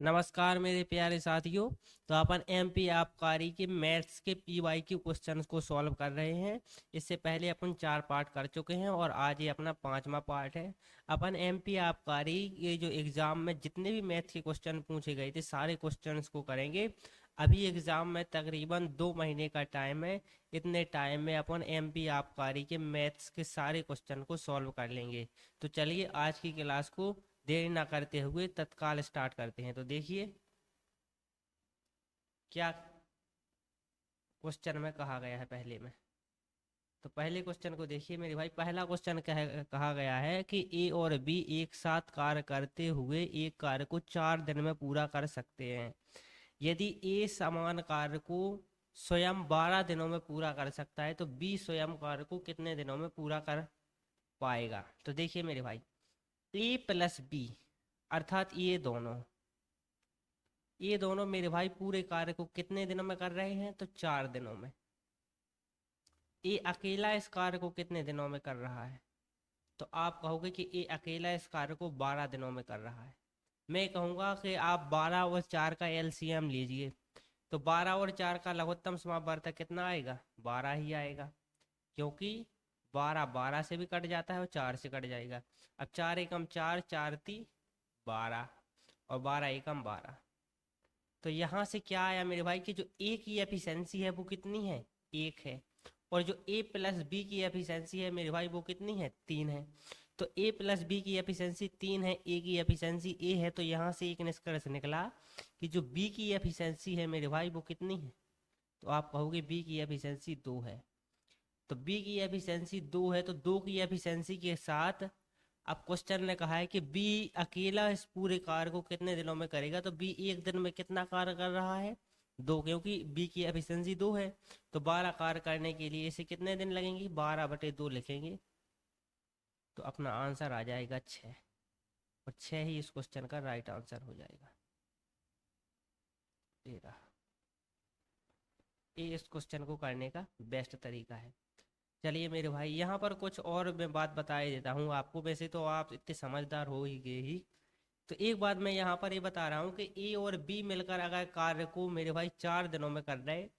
नमस्कार मेरे प्यारे साथियों। तो अपन एमपी आबकारी के मैथ्स के पीवाईक्यू क्वेश्चंस को सॉल्व कर रहे हैं। इससे पहले अपन 4 पार्ट कर चुके हैं और आज ये अपना 5वां पार्ट है। अपन एमपी आबकारी ये जो एग्ज़ाम में जितने भी मैथ्स के क्वेश्चन पूछे गए थे सारे क्वेश्चंस को करेंगे। अभी एग्ज़ाम में तकरीबन 2 महीने का टाइम है। इतने टाइम में अपन एमपी आबकारी के मैथ्स के सारे क्वेश्चन को सॉल्व कर लेंगे। तो चलिए आज की क्लास को देर ना करते हुए तत्काल स्टार्ट करते हैं। तो देखिए क्या क्वेश्चन में कहा गया है पहले में। तो पहले क्वेश्चन को देखिए मेरे भाई। पहला क्वेश्चन कहा गया है कि ए और बी एक साथ कार्य करते हुए एक कार्य को 4 दिन में पूरा कर सकते हैं। यदि ए समान कार्य को स्वयं 12 दिनों में पूरा कर सकता है तो बी स्वयं कार्य को कितने दिनों में पूरा कर पाएगा। तो देखिए मेरे भाई, ए प्लस बी अर्थात ये दोनों मेरे भाई पूरे कार्य को कितने दिनों में कर रहे हैं तो 4 दिनों में। ये अकेला इस कार्य को कितने दिनों में कर रहा है तो आप कहोगे कि ये अकेला इस कार्य को 12 दिनों में कर रहा है। मैं कहूँगा कि आप 12 और 4 का एलसीएम लीजिए। तो 12 और 4 का लघुत्तम समापवर्तक कितना आएगा, 12 ही आएगा। क्योंकि 12 12 से भी कट जाता है और 4 से कट जाएगा। अब 4 एकम 4, 4 × 3 = 12 और 12 एकम 12। तो यहाँ से क्या आया मेरे भाई कि जो ए की एफिशिएंसी है वो कितनी है, 1 है। और जो ए प्लस बी की एफिशिएंसी है मेरे भाई वो कितनी है, 3 है। तो ए प्लस बी की एफिशिएंसी 3 है, ए की एफिशिएंसी ए है। तो यहाँ से एक निष्कर्ष निकला कि जो बी की एफिशिएंसी है मेरे भाई वो कितनी है। तो आप कहोगे बी की एफिशिएंसी 2 है। तो बी की एफिशिएंसी 2 है तो 2 की एफिशिएंसी के साथ अब क्वेश्चन ने कहा है कि बी अकेला इस पूरे कार्य को कितने दिनों में करेगा। तो बी एक दिन में कितना कार्य कर रहा है, 2, क्योंकि बी की एफिशिएंसी 2 है। तो 12 कार्य करने के लिए इसे कितने दिन लगेंगे, 12/2 लिखेंगे। तो अपना आंसर आ जाएगा 6। और 6 ही इस क्वेश्चन का राइट आंसर हो जाएगा। ये रहा, ये इस क्वेश्चन को करने का बेस्ट तरीका है। चलिए मेरे भाई, यहाँ पर कुछ और मैं बात बता ही देता हूँ आपको। वैसे तो आप इतने समझदार हो ही गए ही। तो एक बात मैं यहाँ पर ये बता रहा हूँ कि ए और बी मिलकर अगर कार्य को मेरे भाई 4 दिनों में कर रहे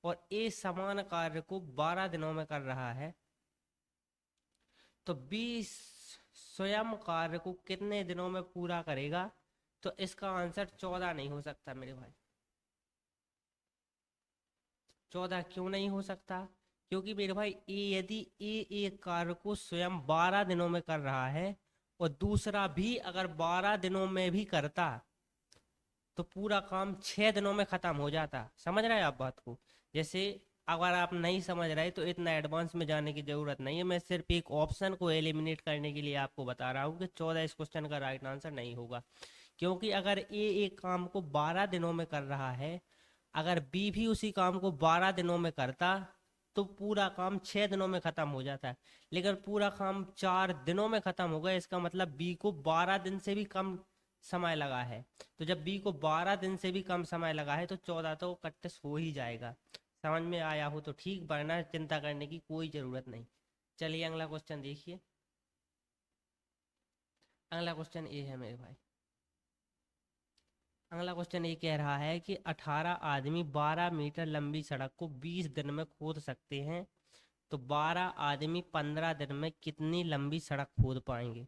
और ए समान कार्य को 12 दिनों में कर रहा है तो बी स्वयं कार्य को कितने दिनों में पूरा करेगा। तो इसका आंसर 14 नहीं हो सकता मेरे भाई। 14 क्यों नहीं हो सकता, क्योंकि मेरे भाई यदि ए एक कार्य को स्वयं 12 दिनों में कर रहा है और दूसरा भी अगर 12 दिनों में भी करता तो पूरा काम 6 दिनों में खत्म हो जाता। समझ रहे हैं आप बात को। जैसे अगर आप नहीं समझ रहे तो इतना एडवांस में जाने की जरूरत नहीं है। मैं सिर्फ एक ऑप्शन को एलिमिनेट करने के लिए आपको बता रहा हूँ कि 14 इस क्वेश्चन का राइट आंसर नहीं होगा। क्योंकि अगर ए एक काम को 12 दिनों में कर रहा है, अगर बी भी उसी काम को 12 दिनों में करता तो पूरा काम 6 दिनों में खत्म हो जाता है। लेकिन पूरा काम 4 दिनों में खत्म हो गया, इसका मतलब बी को 12 दिन से भी कम समय लगा है। तो जब बी को 12 दिन से भी कम समय लगा है तो 14 तो कट्टिस हो ही जाएगा। समझ में आया हो तो ठीक, वरना चिंता करने की कोई ज़रूरत नहीं। चलिए अगला क्वेश्चन देखिए। अगला क्वेश्चन ये है मेरे भाई। अगला क्वेश्चन ये कह रहा है कि 18 आदमी 12 मीटर लंबी सड़क को 20 दिन में खोद सकते हैं तो 12 आदमी 15 दिन में कितनी लंबी सड़क खोद पाएंगे।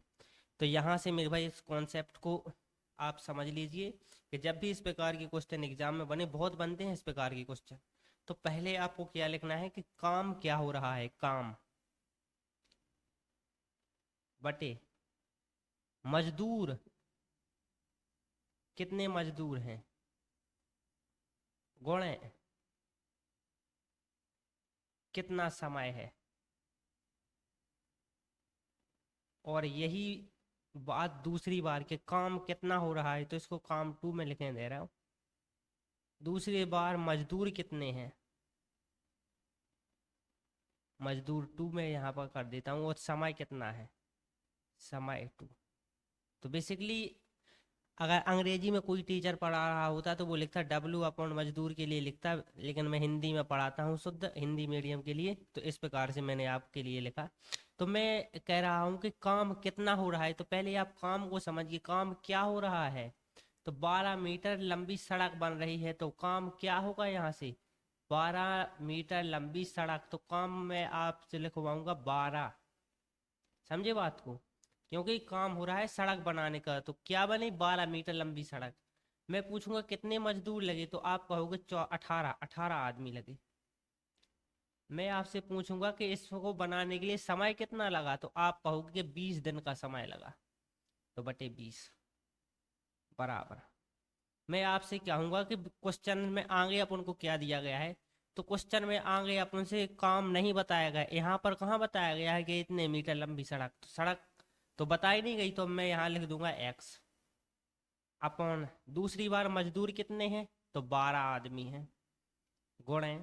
तो यहाँ से मेरे भाई इस कॉन्सेप्ट को आप समझ लीजिए कि जब भी इस प्रकार के क्वेश्चन एग्जाम में बने, बहुत बनते हैं इस प्रकार के क्वेश्चन, तो पहले आपको क्या लिखना है कि काम क्या हो रहा है, काम बटे मजदूर, कितने मजदूर हैं, गुणे कितना समय है। और यही बात दूसरी बार के काम कितना हो रहा है तो इसको काम 2 में लिखने दे रहा हूँ। दूसरी बार मजदूर कितने हैं, मजदूर 2 में यहाँ पर कर देता हूँ। और समय कितना है, समय 2। तो बेसिकली अगर अंग्रेजी में कोई टीचर पढ़ा रहा होता तो वो लिखता W/मजदूर के लिए लिखता, लेकिन मैं हिंदी में पढ़ाता हूँ शुद्ध हिंदी मीडियम के लिए, तो इस प्रकार से मैंने आपके लिए लिखा। तो मैं कह रहा हूँ कि काम कितना हो रहा है, तो पहले आप काम को समझिए, काम क्या हो रहा है। तो 12 मीटर लंबी सड़क बन रही है, तो काम क्या होगा यहाँ से? 12 मीटर लंबी सड़क, तो काम मैं आपसे लिखवाऊंगा 12। समझे बात को? क्योंकि काम हो रहा है सड़क बनाने का, तो क्या बनी? 12 मीटर लंबी सड़क। मैं पूछूंगा कितने मजदूर लगे, तो आप कहोगे 18 आदमी लगे। मैं आपसे पूछूंगा कि इसको बनाने के लिए समय कितना लगा, तो आप कहोगे कि 20 दिन का समय लगा। तो बटे 20 बराबर। मैं आपसे कहूंगा कि क्वेश्चन में आगे अपन को क्या दिया गया है, तो क्वेश्चन में आगे अपन से काम नहीं बताया गया, यहाँ पर कहाँ बताया गया है कि इतने मीटर लंबी सड़क, तो सड़क तो बताई नहीं गई, तो मैं यहाँ लिख दूंगा x। अपन दूसरी बार मजदूर कितने हैं, तो 12 आदमी हैं, गुणे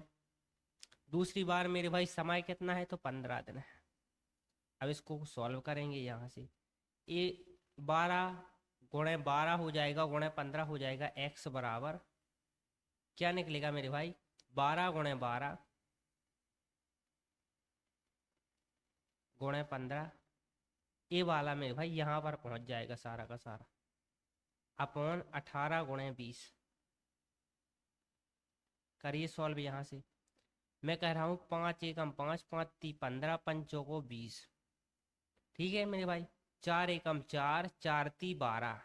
दूसरी बार मेरे भाई समय कितना है, तो 15 दिन है। अब इसको सॉल्व करेंगे यहाँ से, ये 12 गुणे 12 हो जाएगा, गुणे 15 हो जाएगा, x बराबर क्या निकलेगा मेरे भाई? 12 गुणे 12 गुणे 15, ये वाला मेरे भाई यहाँ पर पहुँच जाएगा सारा का सारा, अपॉन 18 गुणे 20। करिए सॉल्व यहाँ से। मैं कह रहा हूँ 5 एकम 5, 5 ती 15, 5 चौको 20। ठीक है मेरे भाई, 4 एकम 4, 4 ती 12,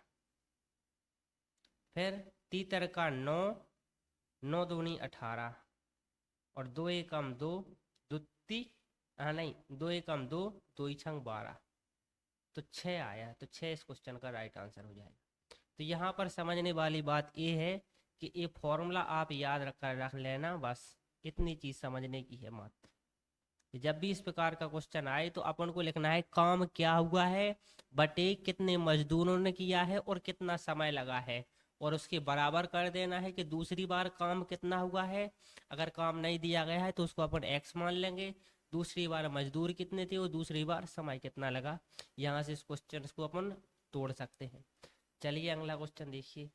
फिर तीतर का 9, 9 दूनी 18, और 2 एकम 2, दुत्ती हाँ नहीं 2 एकम 2, 2 ही छंग 12, तो 6 आया। तो 6 इस क्वेश्चन का राइट आंसर हो जाएगा। तो यहाँ पर समझने वाली बात ये है कि ये फॉर्मूला आप याद रख लेना, बस इतनी चीज समझने की है मात्र। जब भी इस प्रकार का क्वेश्चन आए तो अपन को लिखना है काम क्या हुआ है बटे कितने मजदूरों ने किया है और कितना समय लगा है, और उसके बराबर कर देना है कि दूसरी बार काम कितना हुआ है। अगर काम नहीं दिया गया है तो उसको अपन x मान लेंगे, दूसरी बार मजदूर कितने थे और दूसरी बार समय कितना लगा। यहाँ से इस क्वेश्चन को अपन तोड़ सकते हैं। चलिए अगला क्वेश्चन देखिए।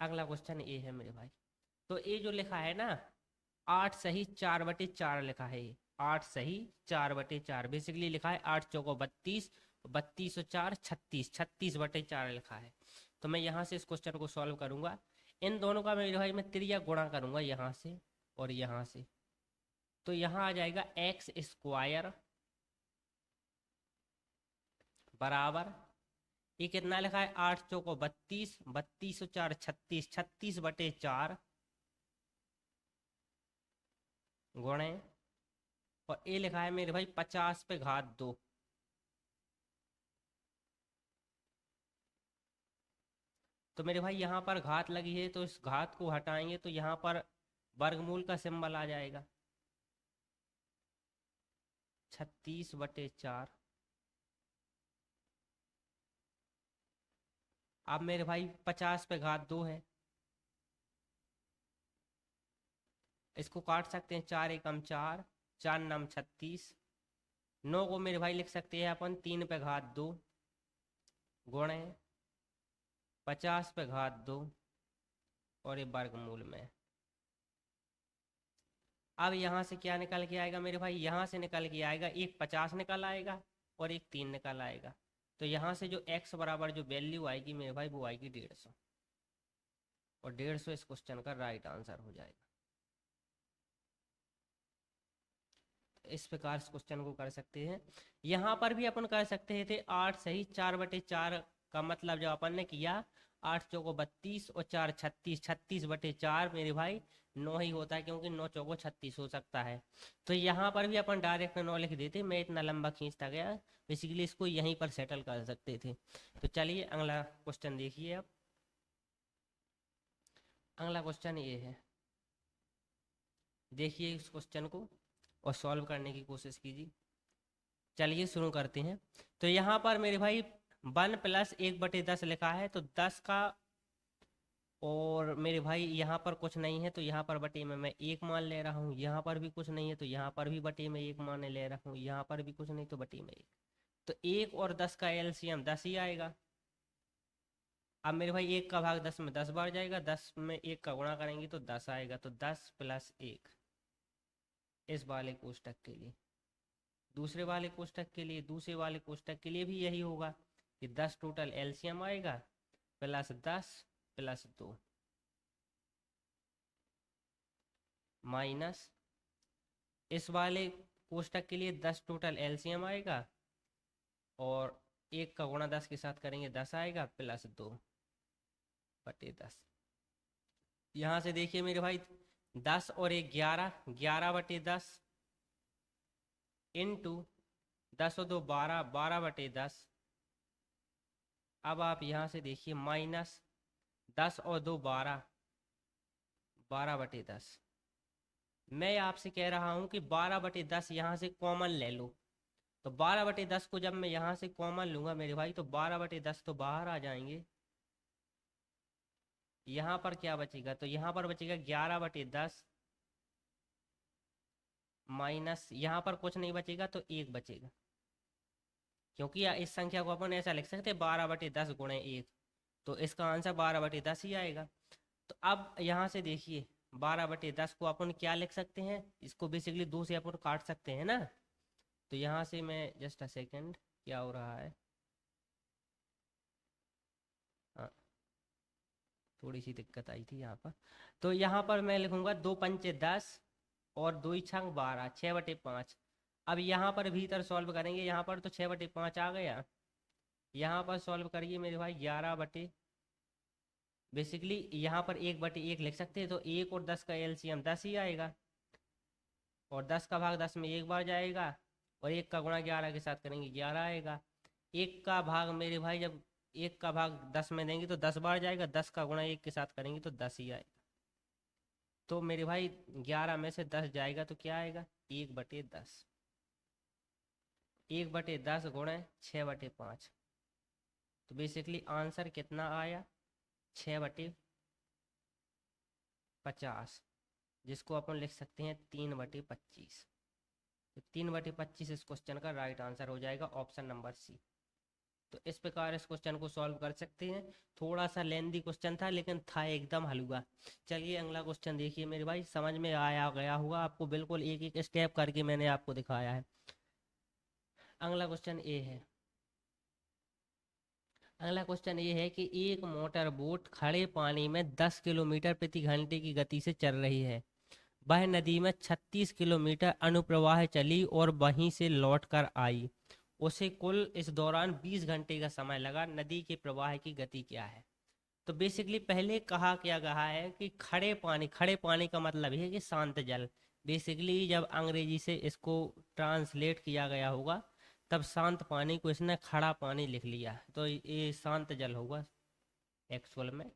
अगला क्वेश्चन ये है मेरे भाई, तो ये जो लिखा है ना 8 सही 4/4 लिखा है, ये 8 सही 4/4 बेसिकली लिखा है, 8 चौको 32, 32 और 4 36, 36/4 लिखा है। तो मैं यहाँ से इस क्वेश्चन को सॉल्व करूंगा। इन दोनों का मेरे भाई मैं त्रिज्या गुणा करूंगा यहाँ से और यहाँ से, तो यहाँ आ जाएगा एक्स स्क्वायर बराबर, ये कितना लिखा है 8 चौको 32, 32 और 4 36, 36/4 गुणे, और ये लिखा है मेरे भाई 50/2। तो मेरे भाई यहाँ पर घात लगी है, तो इस घात को हटाएंगे तो यहाँ पर वर्गमूल का सिंबल आ जाएगा, 36/4। अब मेरे भाई 50/2 है, इसको काट सकते हैं, 4 एकम 4, 4 नम 36, 9 को मेरे भाई लिख सकते हैं अपन 3/2 गुणे 50/2 और ये वर्गमूल में। अब यहाँ से क्या निकल के आएगा मेरे भाई? यहाँ से निकल के आएगा, एक 50 निकल आएगा और एक 3 निकल आएगा। तो यहाँ से जो x बराबर जो वैल्यू आएगी मेरे भाई वो आएगी 150, और 150 इस क्वेश्चन का राइट आंसर हो जाएगा। तो इस प्रकार इस क्वेश्चन को कर सकते हैं। यहाँ पर भी अपन कर सकते थे 8 सही 4/4 का मतलब जब अपन ने किया 8 चौको 32 और 4 36, 36/4 मेरे भाई 9 ही होता है, क्योंकि 9 चौको 36 हो सकता है। तो यहाँ पर भी अपन डायरेक्ट 9 लिख देते, मैं इतना लंबा खींचता गया, बेसिकली इसको यहीं पर सेटल कर सकते थे। तो चलिए अगला क्वेश्चन देखिए। अब अगला क्वेश्चन ये है, देखिए इस क्वेश्चन को और सॉल्व करने की कोशिश कीजिए। चलिए शुरू करते हैं। तो यहाँ पर मेरे भाई 1 + 1/10 लिखा है, तो 10 का, और मेरे भाई यहाँ पर कुछ नहीं है तो यहाँ पर बटे में मैं 1 मान ले रहा हूँ, यहाँ पर भी कुछ नहीं है तो यहाँ पर भी बटे में 1 मान ले रहा हूँ, यहाँ पर भी कुछ नहीं तो बटे में 1। तो 1 और 10 का एलसीएम 10 ही आएगा। अब मेरे भाई 1 का भाग 10 में 10 बार जाएगा, 10 में 1 का गुणा करेंगे तो 10 आएगा, तो 10 + 1 इस वाले कोष्टक के लिए। दूसरे वाले कोष्टक के लिए, दूसरे वाले कोष्टक के लिए भी यही होगा कि 10 टोटल एलसीएम आएगा, +10 +2 माइनस इस वाले कोष्टक के लिए 10 टोटल एलसीएम आएगा और 1 का गुणा 10 के साथ करेंगे 10 आएगा +2/10। यहाँ से देखिए मेरे भाई 10 और 1 11, 11/10 इंटू 10 और 2 12, 12/10। अब आप यहाँ से देखिए माइनस 10 और 2 12, 12/10। मैं आपसे कह रहा हूँ कि 12/10 यहाँ से कॉमन ले लो। तो 12/10 को जब मैं यहाँ से कॉमन लूंगा मेरे भाई तो 12/10 तो बाहर आ जाएंगे। यहाँ पर क्या बचेगा, तो यहाँ पर बचेगा 11/10 माइनस यहाँ पर कुछ नहीं बचेगा तो 1 बचेगा, क्योंकि इस संख्या को अपन ऐसा लिख सकते हैं 12/10 गुणे 1, तो इसका आंसर 12/10 ही आएगा। तो अब यहाँ से देखिए 12/10 को अपन क्या लिख सकते हैं, इसको बेसिकली 2 से अपन काट सकते हैं ना। तो यहाँ से मैं जस्ट अ सेकेंड, क्या हो रहा है, हाँ थोड़ी सी दिक्कत आई थी यहाँ पर। तो यहाँ पर मैं लिखूंगा 2 पंचे 10 और 2 छंग 12, 6/5। अब यहाँ पर भीतर सॉल्व करेंगे, यहाँ पर तो 6/5 आ गया, यहाँ पर सॉल्व करिए मेरे भाई 11 बेसिकली यहाँ पर 1/1 लिख सकते हैं, तो 1 और 10 का एलसीएम 10 ही आएगा और 10 का भाग 10 में एक बार जाएगा और 1 का गुणा 11 के साथ करेंगे 11 आएगा। 1 का भाग मेरे भाई जब 1 का भाग 10 में देंगे तो 10 बार जाएगा, 10 का गुणा 1 के साथ करेंगे तो 10 ही आएगा। तो मेरे भाई 11 में से 10 जाएगा तो क्या आएगा, 1/10, 1/10 गुणे 6/5। तो बेसिकली आंसर कितना आया, 6/50, जिसको अपन लिख सकते हैं 3/25। तो 3/25 इस क्वेश्चन का राइट आंसर हो जाएगा, ऑप्शन नंबर सी। तो इस प्रकार इस क्वेश्चन को सॉल्व कर सकते हैं। थोड़ा सा लेंदी क्वेश्चन था लेकिन था एकदम हलवा। चलिए अगला क्वेश्चन देखिए मेरे भाई, समझ में आया गया हुआ आपको, बिल्कुल एक एक स्टेप करके मैंने आपको दिखाया है। अगला क्वेश्चन ए है, अगला क्वेश्चन ये है कि एक मोटर बोट खड़े पानी में 10 किलोमीटर प्रति घंटे की गति से चल रही है। वह नदी में 36 किलोमीटर अनुप्रवाह चली और वहीं से लौट कर आई। उसे कुल इस दौरान 20 घंटे का समय लगा। नदी के प्रवाह की गति क्या है। तो बेसिकली पहले कहा क्या कहा है कि खड़े पानी, खड़े पानी का मतलब है कि शांत जल। बेसिकली जब अंग्रेजी से इसको ट्रांसलेट किया गया होगा तब शांत पानी को इसने खड़ा पानी लिख लिया, तो ये शांत जल होगा एक्चुअल में।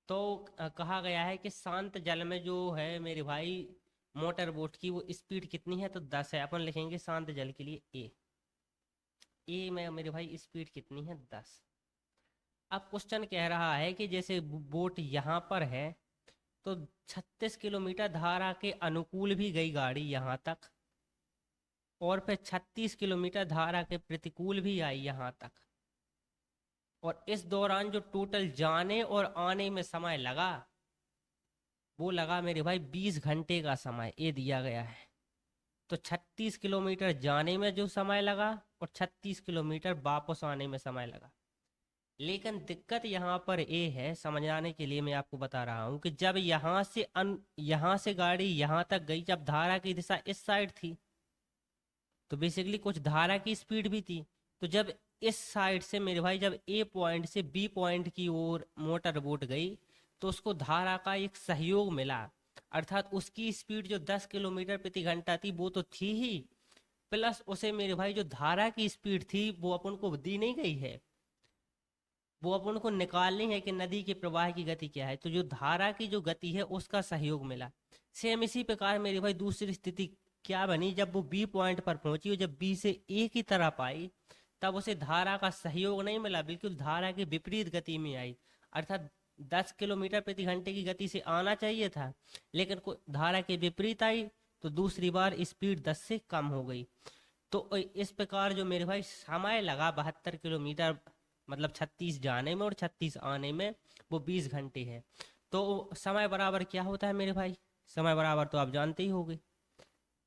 तो कहा गया है कि शांत जल में जो है मेरे भाई मोटर बोट की वो स्पीड कितनी है, तो 10 है। अपन लिखेंगे शांत जल के लिए ए में मेरे भाई स्पीड कितनी है, 10। अब क्वेश्चन कह रहा है कि जैसे बोट यहाँ पर है तो 36 किलोमीटर धारा के अनुकूल भी गई गाड़ी यहाँ तक और फिर 36 किलोमीटर धारा के प्रतिकूल भी आई यहाँ तक, और इस दौरान जो टोटल जाने और आने में समय लगा वो लगा मेरे भाई 20 घंटे का समय, ये दिया गया है। तो 36 किलोमीटर जाने में जो समय लगा और 36 किलोमीटर वापस आने में समय लगा। लेकिन दिक्कत यहाँ पर ये है, समझाने के लिए मैं आपको बता रहा हूँ कि जब यहाँ से गाड़ी यहाँ तक गई, जब धारा की दिशा इस साइड थी तो बेसिकली कुछ धारा की स्पीड भी थी। तो जब इस साइड से मेरे भाई जब ए पॉइंट से बी पॉइंट की ओर मोटर बोट गई तो उसको धारा का एक सहयोग मिला, अर्थात उसकी स्पीड जो 10 किलोमीटर प्रति घंटा थी वो तो थी ही, प्लस उसे मेरे भाई जो धारा की स्पीड थी वो अपन को दी नहीं गई है, वो अपन को निकालनी है कि नदी के प्रवाह की गति क्या है। तो जो धारा की जो गति है उसका सहयोग मिला। सेम इसी प्रकार मेरे भाई दूसरी स्थिति क्या बनी, जब वो बी पॉइंट पर पहुंची और जब बी से ए की तरफ आई तब उसे धारा का सहयोग नहीं मिला, बिल्कुल धारा के विपरीत गति में आई, अर्थात 10 किलोमीटर प्रति घंटे की गति से आना चाहिए था लेकिन धारा के विपरीत आई तो दूसरी बार स्पीड 10 से कम हो गई। तो इस प्रकार जो मेरे भाई समय लगा 72 किलोमीटर, मतलब 36 जाने में और 36 आने में, वो 20 घंटे है। तो समय बराबर क्या होता है मेरे भाई, समय बराबर तो आप जानते ही होंगे।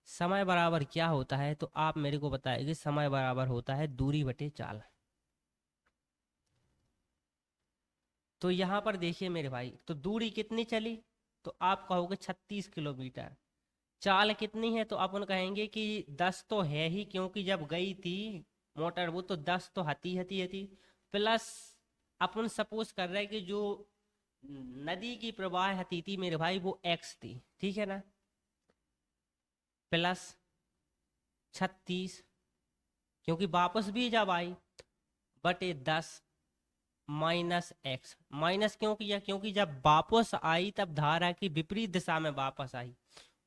समय बराबर क्या होता है तो आप मेरे को बताएंगे, समय बराबर होता है दूरी बटे चाल। तो यहाँ पर देखिए मेरे भाई, तो दूरी कितनी चली, तो आप कहोगे 36 किलोमीटर। चाल कितनी है, तो अपन कहेंगे कि 10 तो है ही, क्योंकि जब गई थी मोटर वो तो 10 तो हती प्लस अपन सपोज कर रहे हैं कि जो नदी की प्रवाह हती थी मेरे भाई वो x थी, ठीक है ना, प्लस 36, क्योंकि वापस भी जब आई, बटे 10 माइनस एक्स। माइनस क्यों किया, क्योंकि जब वापस आई तब धारा की विपरीत दिशा में वापस आई।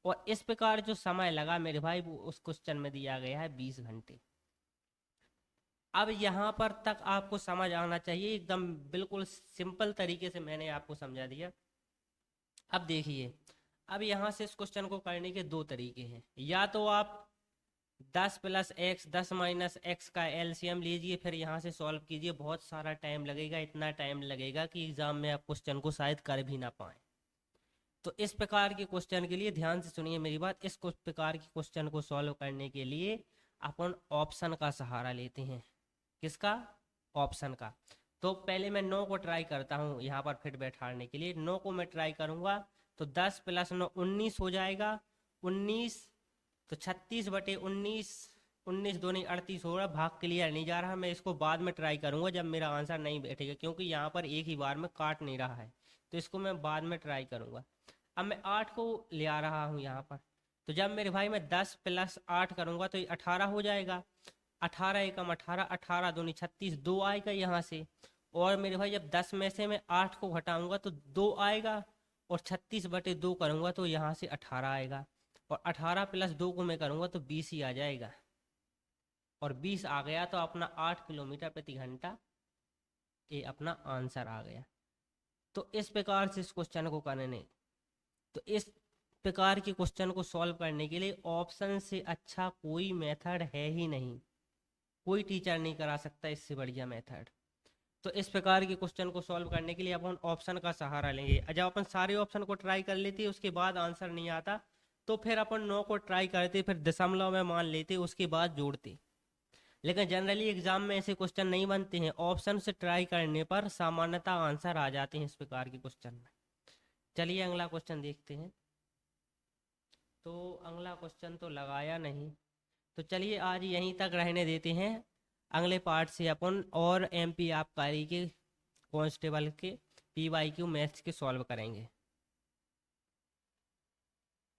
और इस प्रकार जो समय लगा मेरे भाई वो उस क्वेश्चन में दिया गया है 20 घंटे। अब यहाँ पर तक आपको समझ आना चाहिए, एकदम बिल्कुल सिंपल तरीके से मैंने आपको समझा दिया। अब देखिए, अब यहाँ से इस क्वेश्चन को करने के दो तरीके हैं। या तो आप 10 प्लस एक्स 10 माइनस एक्स का एलसीएम लीजिए, फिर यहाँ से सॉल्व कीजिए, बहुत सारा टाइम लगेगा, इतना टाइम लगेगा कि एग्जाम में आप क्वेश्चन को शायद कर भी ना पाए। तो इस प्रकार के क्वेश्चन के लिए ध्यान से सुनिए मेरी बात, इस प्रकार के क्वेश्चन को सॉल्व करने के लिए अपन ऑप्शन का सहारा लेते हैं। किसका, ऑप्शन का। तो पहले मैं 9 को ट्राई करता हूँ यहाँ पर फिट बैठाने के लिए। 9 को मैं ट्राई करूँगा तो 10 प्लस 9 19 हो जाएगा, 19, तो 36 बटे 19, 19 दूनी 38 हो रहा, भाग क्लियर नहीं जा रहा। मैं इसको बाद में ट्राई करूँगा जब मेरा आंसर नहीं बैठेगा, क्योंकि यहाँ पर एक ही बार में काट नहीं रहा है, तो इसको मैं बाद में ट्राई करूँगा। अब मैं 8 को ले आ रहा हूँ यहाँ पर, तो जब मेरे भाई मैं 10 प्लस 8 करूँगा तो ये 18 हो जाएगा। 18 एकम 18, 18 दूनी 36, 2 आएगा यहाँ से। और मेरे भाई जब 10 में से मैं 8 को घटाऊंगा तो 2 आएगा, और 36 बटे 2 करूँगा तो यहाँ से 18 आएगा, और 18 प्लस 2 को मैं करूँगा तो 20 ही आ जाएगा। और 20 आ गया तो अपना 8 किलोमीटर प्रति घंटा ये अपना आंसर आ गया। तो इस प्रकार से इस क्वेश्चन को करने, तो इस प्रकार के क्वेश्चन को सॉल्व करने के लिए ऑप्शन से अच्छा कोई मेथड है ही नहीं, कोई टीचर नहीं करा सकता इससे बढ़िया मेथड। तो इस प्रकार के क्वेश्चन को सॉल्व करने के लिए अपन ऑप्शन का सहारा लेंगे। जब अपन सारे ऑप्शन को ट्राई कर लेते उसके बाद आंसर नहीं आता, तो फिर अपन 9 को ट्राई करते, फिर दशमलव में मान लेते, उसके बाद जोड़ते। लेकिन जनरली एग्जाम में ऐसे क्वेश्चन नहीं बनते हैं, ऑप्शन से ट्राई करने पर सामान्यतः आंसर आ जाते हैं इस प्रकार के क्वेश्चन में। चलिए अगला क्वेश्चन देखते हैं। तो अगला क्वेश्चन तो लगाया नहीं, तो चलिए आज यहीं तक रहने देते हैं। अगले पार्ट से अपन और एमपी आबकारी के कांस्टेबल के पीवाईक्यू मैथ्स के सॉल्व करेंगे।